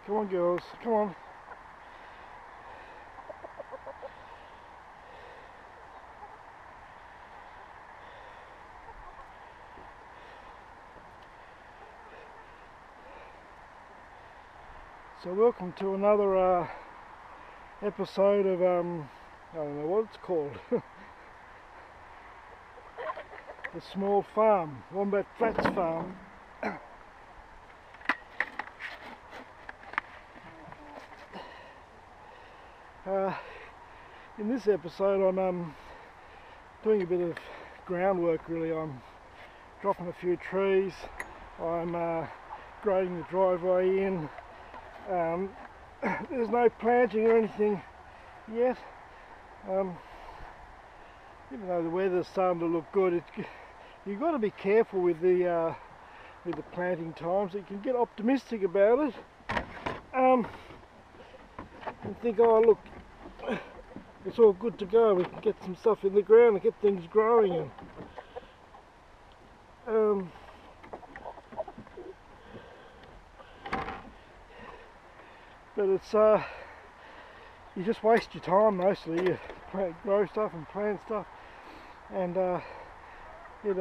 Come on girls, come on. So welcome to another episode of, I don't know what it's called, the small farm, Wombat Flats farm. In this episode I'm doing a bit of groundwork really. I'm dropping a few trees, I'm grading the driveway in. There's no planting or anything yet, even though the weather's starting to look good. You've got to be careful with the planting times. You can get optimistic about it and think, oh look, it's all good to go, we can get some stuff in the ground and get things growing. But it's you just waste your time mostly. You grow stuff and plant stuff, and it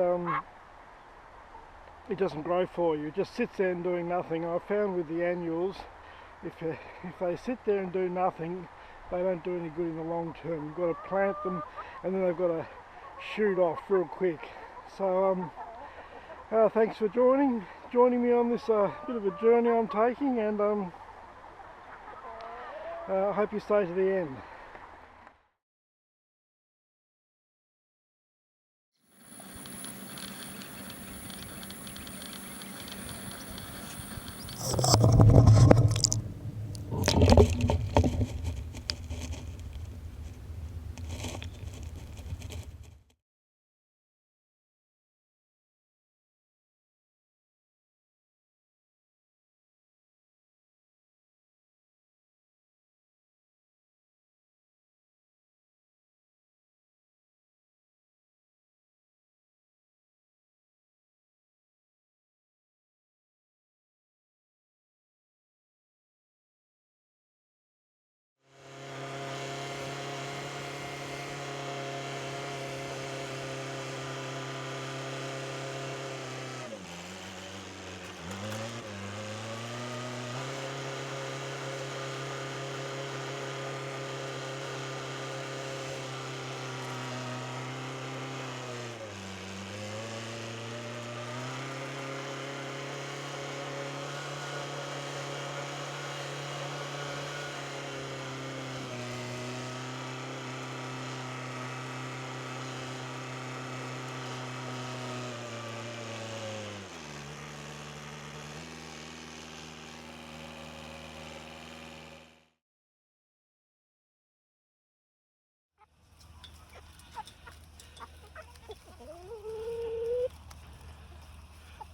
doesn't grow for you. It just sits there and doing nothing. I found with the annuals, if they sit there and do nothing, they don't do any good in the long term. You've got to plant them, and then they've got to shoot off real quick. So thanks for joining me on this bit of a journey I'm taking, and I hope you stay to the end.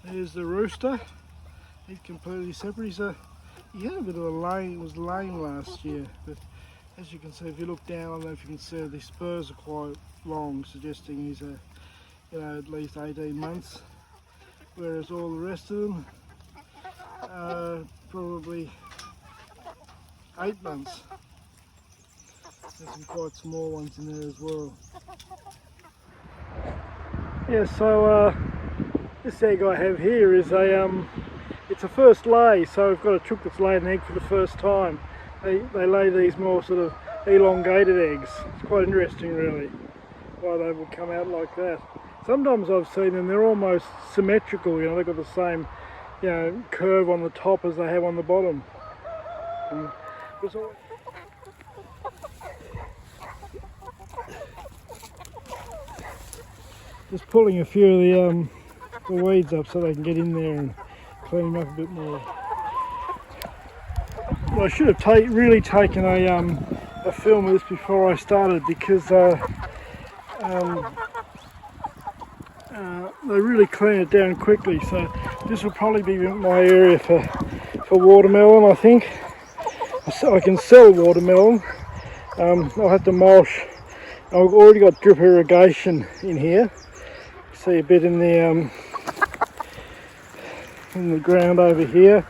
There's the rooster. He's completely separate. He had a bit of a lame. It was lame last year, but as you can see, if you look down, I don't know if you can see, the spurs are quite long, suggesting he's at least 18 months. Whereas all the rest of them are probably 8 months. There's some quite small ones in there as well. Yeah, so this egg I have here is it's a first lay, so I've got a chook that's laid an egg for the first time. They lay these more sort of elongated eggs. It's quite interesting really, why they would come out like that. Sometimes I've seen them, they're almost symmetrical, they've got the same, curve on the top as they have on the bottom. Just pulling a few of the weeds up so they can get in there and clean them up a bit more. Well, I should have really taken a film of this before I started, because they really clean it down quickly. So this will probably be my area for watermelon, I think. So I can sell watermelon. I'll have to mulch. I've already got drip irrigation in here. See a bit in the ground over here,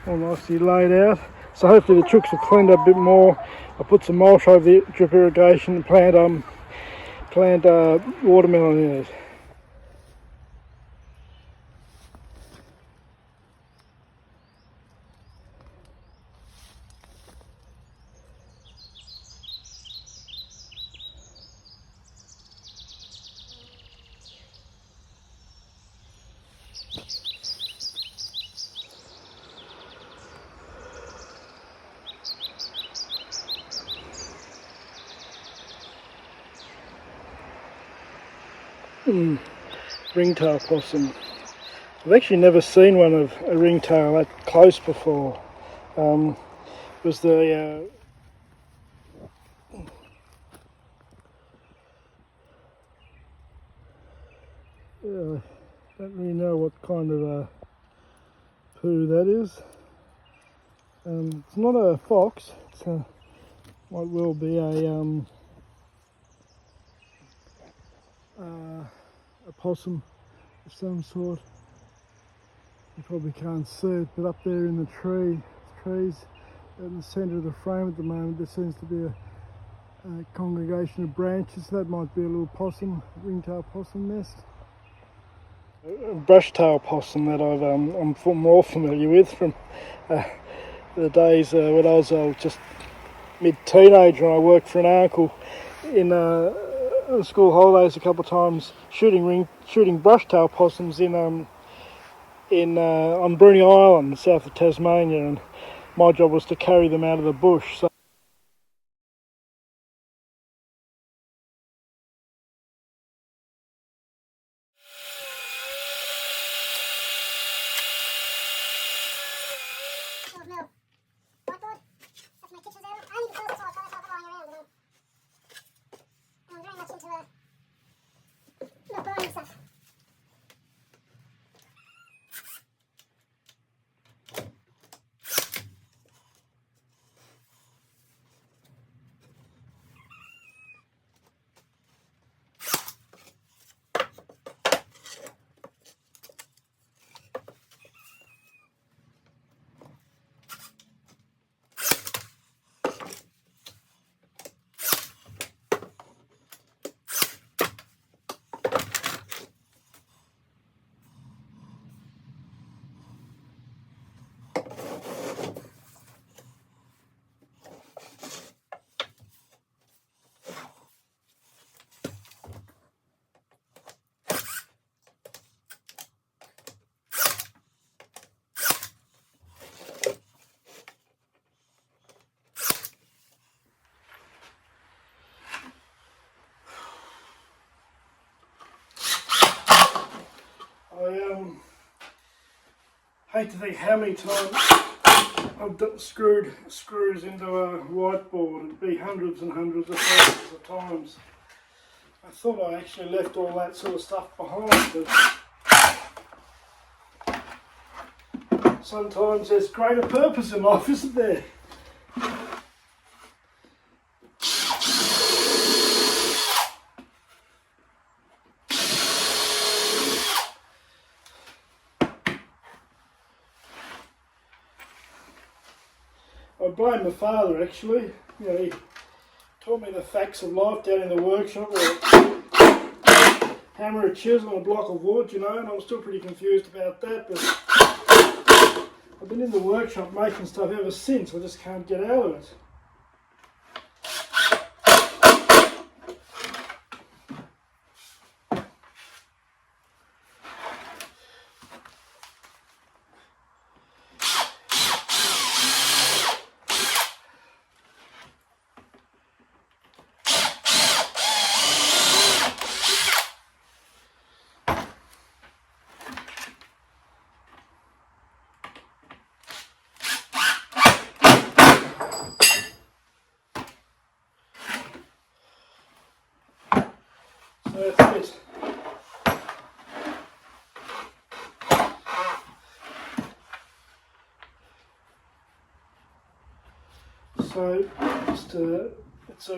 all nicely laid out. So hopefully the chooks have cleaned up a bit more. I put some mulch over the drip irrigation and plant watermelon in it. Ringtail possum. I've actually never seen one of a ringtail that close before. It was the don't really know what kind of poo that is. It's not a fox. It's might well be a possum of some sort. You probably can't see it, but up there in the trees in the centre of the frame at the moment, there seems to be a congregation of branches. That might be a little possum, ringtail possum nest. A brush-tail possum that I'm more familiar with from the days when I was just mid-teenager and I worked for an uncle in school holidays a couple of times shooting brush-tail possums on Bruny Island, south of Tasmania, and my job was to carry them out of the bush. So I hate to think how many times I've screwed screws into a whiteboard. It'd be hundreds and hundreds of thousands of times. I thought I actually left all that sort of stuff behind, but sometimes there's greater purpose in life, isn't there? I blame my father actually. You know, he taught me the facts of life down in the workshop with a hammer, a chisel and a block of wood, you know, and I'm still pretty confused about that, but I've been in the workshop making stuff ever since. I just can't get out of it. That's it. So it's a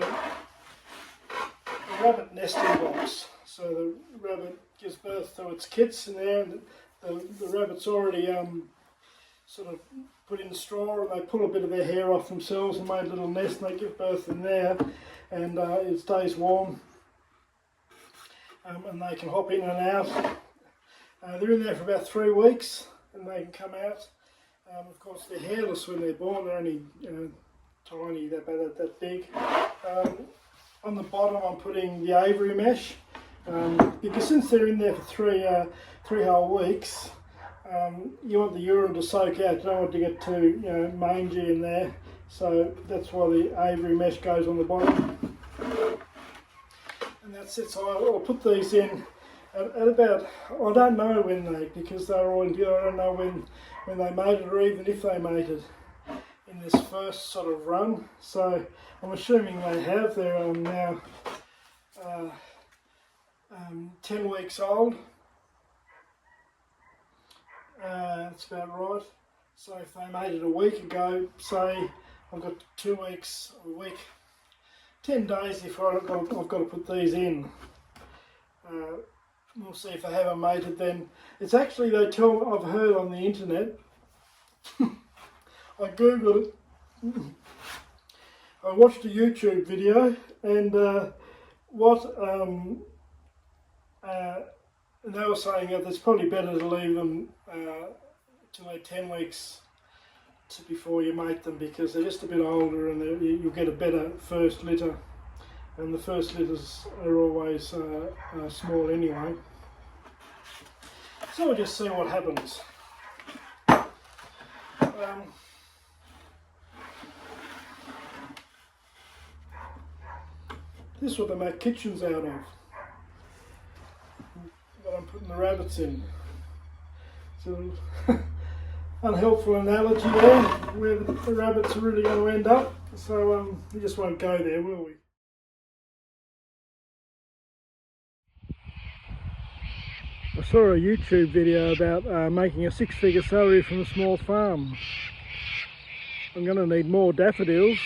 rabbit nesting box. So the rabbit gives birth to its kits in there, and the rabbit's already sort of put in straw, and they pull a bit of their hair off themselves and made a little nest, and they give birth in there, and it stays warm, and they can hop in and out. They're in there for about 3 weeks, and they can come out. Of course, they're hairless when they're born. They're only tiny, about that big. On the bottom, I'm putting the aviary mesh, because since they're in there for three whole weeks, you want the urine to soak out. You don't want to get too mangy in there, so that's why the aviary mesh goes on the bottom. And that's it. So I'll put these in at about, I don't know when they, because they're all in here, I don't know when they mated, or even if they mated in this first sort of run. So I'm assuming they have. They're now 10 weeks old. That's about right. So if they mated a week ago, say I've got 2 weeks, a week, 10 days before I've got to put these in. We'll see if they haven't mated then. It's actually, I've heard on the internet, I googled it, I watched a YouTube video, and and they were saying that it's probably better to leave them till they're 10 weeks before you mate them, because they're just a bit older, and you'll get a better first litter. And the first litters are always small anyway. So we'll just see what happens. This is what they make kitchens out of, that I'm putting the rabbits in. So unhelpful analogy there, where the rabbits are really going to end up. So we just won't go there, will we? I saw a YouTube video about making a 6-figure salary from a small farm. I'm going to need more daffodils.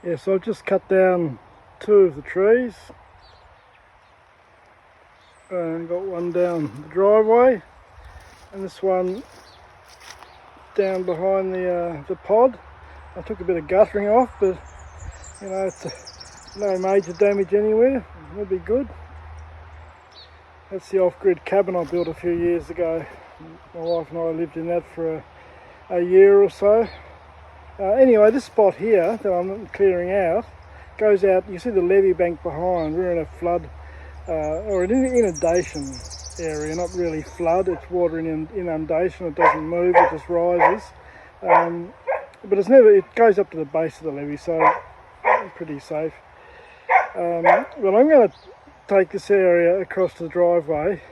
Yeah, so I've just cut down 2 of the trees and got one down the driveway and this one down behind the pod. I took a bit of guttering off, but you know, it's no major damage anywhere. It'll be good. That's the off-grid cabin I built a few years ago. My wife and I lived in that for a year or so. Anyway, this spot here that I'm clearing out goes out, you see the levee bank behind. We're in a flood or an inundation area, not really flood, it's water in inundation. It doesn't move, it just rises. But it goes up to the base of the levee, so it's pretty safe. Well, I'm going to take this area across the driveway.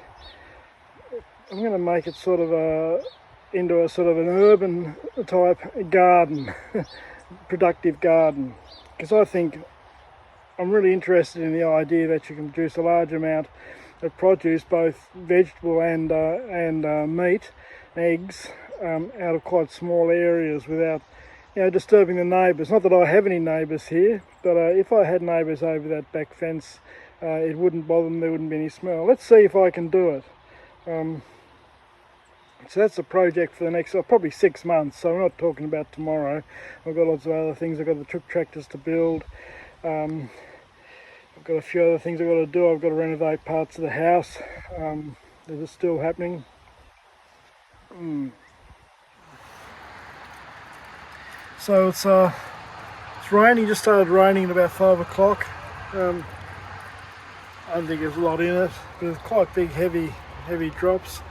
I'm going to make it sort of into a sort of an urban type garden, productive garden, because I think I'm really interested in the idea that you can produce a large amount of produce, both vegetable and meat, eggs, out of quite small areas without, you know, disturbing the neighbours. Not that I have any neighbours here, but if I had neighbours over that back fence, it wouldn't bother them, there wouldn't be any smell. Let's see if I can do it. So that's a project for the next probably 6 months, so we're not talking about tomorrow. I've got lots of other things. I've got the chook tractors to build. I've got a few other things I've got to do. I've got to renovate parts of the house that are still happening. So it's raining, just started raining at about 5 o'clock. I don't think there's a lot in it, but it's quite big, heavy drops.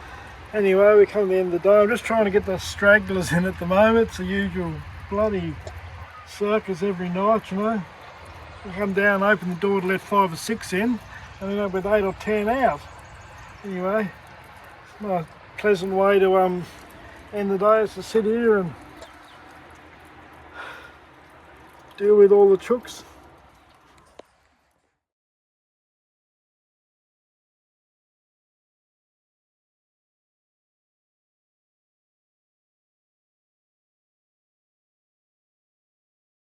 Anyway, we come to the end of the day. I'm just trying to get the stragglers in at the moment. It's the usual bloody circus every night, you know. We come down, open the door to let 5 or 6 in, and then up with 8 or 10 out. Anyway, it's a nice, pleasant way to end the day is to sit here and deal with all the chooks.